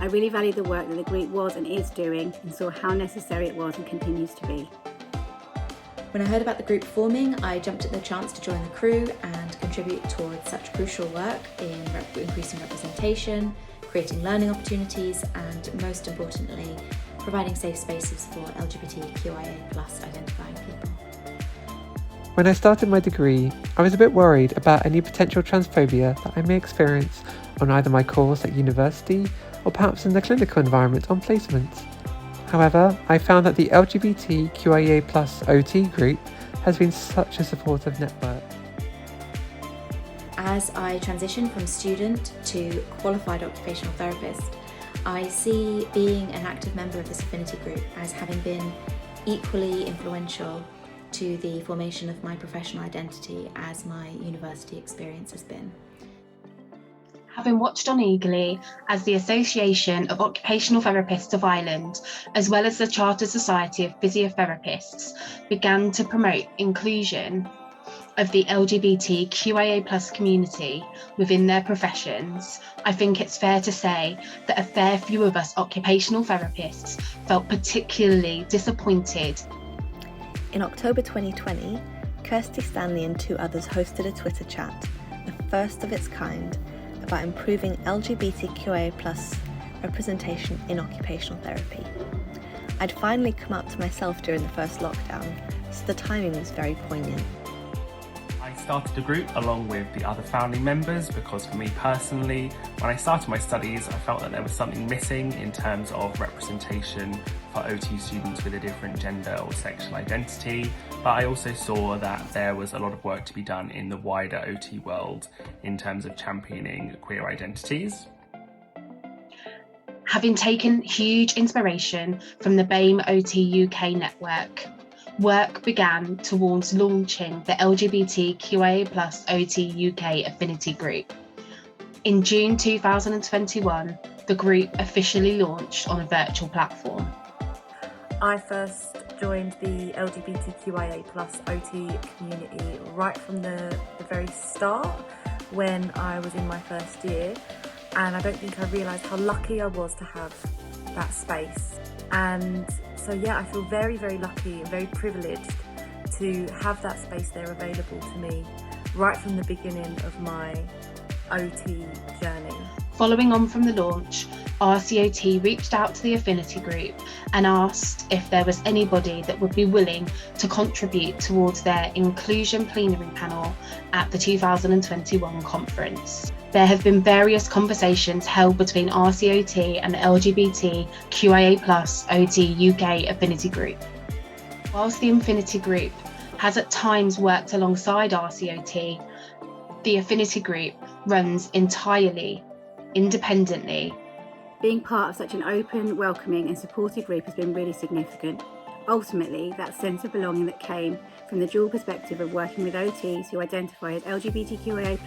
I really value the work that the group was and is doing and saw how necessary it was and continues to be. When I heard about the group forming, I jumped at the chance to join the crew and contribute towards such crucial work in increasing representation, creating learning opportunities, and most importantly, providing safe spaces for LGBTQIA+ identifying people. When I started my degree, I was a bit worried about any potential transphobia that I may experience on either my course at university or perhaps in the clinical environment on placements. However, I found that the LGBTQIA+OT group has been such a supportive network. As I transition from student to qualified occupational therapist, I see being an active member of this affinity group as having been equally influential to the formation of my professional identity as my university experience has been. Having watched on eagerly as the Association of Occupational Therapists of Ireland, as well as the Chartered Society of Physiotherapists, began to promote inclusion of the LGBTQIA+ community within their professions, I think it's fair to say that a fair few of us occupational therapists felt particularly disappointed. In October 2020, Kirsty Stanley and 2 others hosted a Twitter chat, the first of its kind, about improving LGBTQIA+ representation in occupational therapy. I'd finally come out to myself during the first lockdown, so the timing was very poignant. I started a group along with the other founding members because for me personally, when I started my studies, I felt that there was something missing in terms of representation for OT students with a different gender or sexual identity, but I also saw that there was a lot of work to be done in the wider OT world in terms of championing queer identities. Having taken huge inspiration from the BAME OT UK network, work began towards launching the LGBTQIA+OT UK affinity group. In June 2021, the group officially launched on a virtual platform. I first joined the LGBTQIA+OT community right from the very start when I was in my first year, and I don't think I realised how lucky I was to have that space. And so yeah, I feel very, very lucky and very privileged to have that space there available to me right from the beginning of my OT journey. Following on from the launch, RCOT reached out to the affinity group and asked if there was anybody that would be willing to contribute towards their inclusion plenary panel at the 2021 conference. There have been various conversations held between RCOT and the LGBTQIA+OT UK affinity group. Whilst the affinity group has at times worked alongside RCOT, the affinity group runs entirely independently. Being part of such an open, welcoming and supportive group has been really significant. Ultimately, that sense of belonging that came from the dual perspective of working with OTs who identify as LGBTQIA+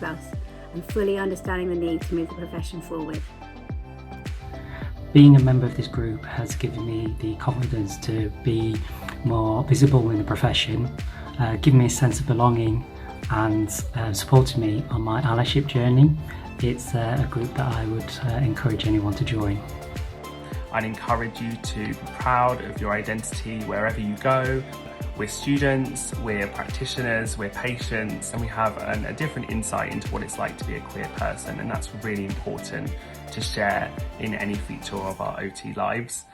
and fully understanding the need to move the profession forward. Being a member of this group has given me the confidence to be more visible in the profession, given me a sense of belonging and supported me on my allyship journey. It's a group that I would encourage anyone to join. I'd encourage you to be proud of your identity wherever you go. We're students, we're practitioners, we're patients, and we have a different insight into what it's like to be a queer person, and that's really important to share in any feature of our OT lives.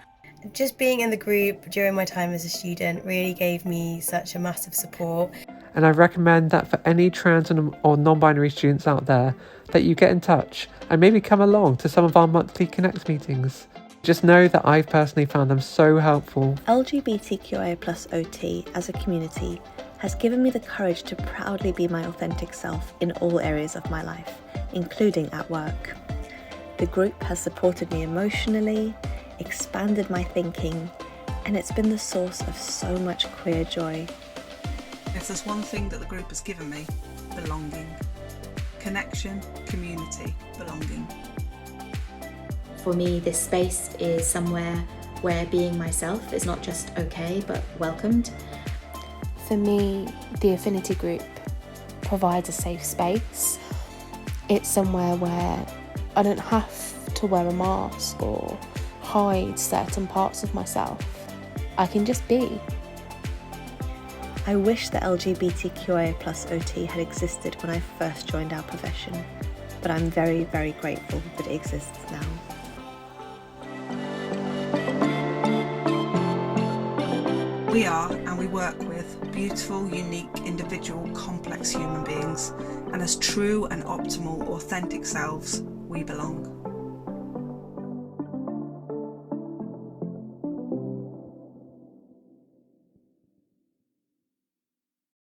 Just being in the group during my time as a student really gave me such a massive support. And I recommend that for any trans or non-binary students out there, that you get in touch and maybe come along to some of our monthly Connect meetings. Just know that I've personally found them so helpful. LGBTQIA+OT as a community has given me the courage to proudly be my authentic self in all areas of my life, including at work. The group has supported me emotionally, expanded my thinking, and it's been the source of so much queer joy. If there's one thing that the group has given me, belonging. Connection, community, belonging. For me, this space is somewhere where being myself is not just okay, but welcomed. For me, the affinity group provides a safe space. It's somewhere where I don't have to wear a mask or hide certain parts of myself. I can just be. I wish the LGBTQIA+OT had existed when I first joined our profession, but I'm very, very grateful that it exists now. We are, and we work with, beautiful, unique, individual, complex human beings, and as true and optimal, authentic selves, we belong.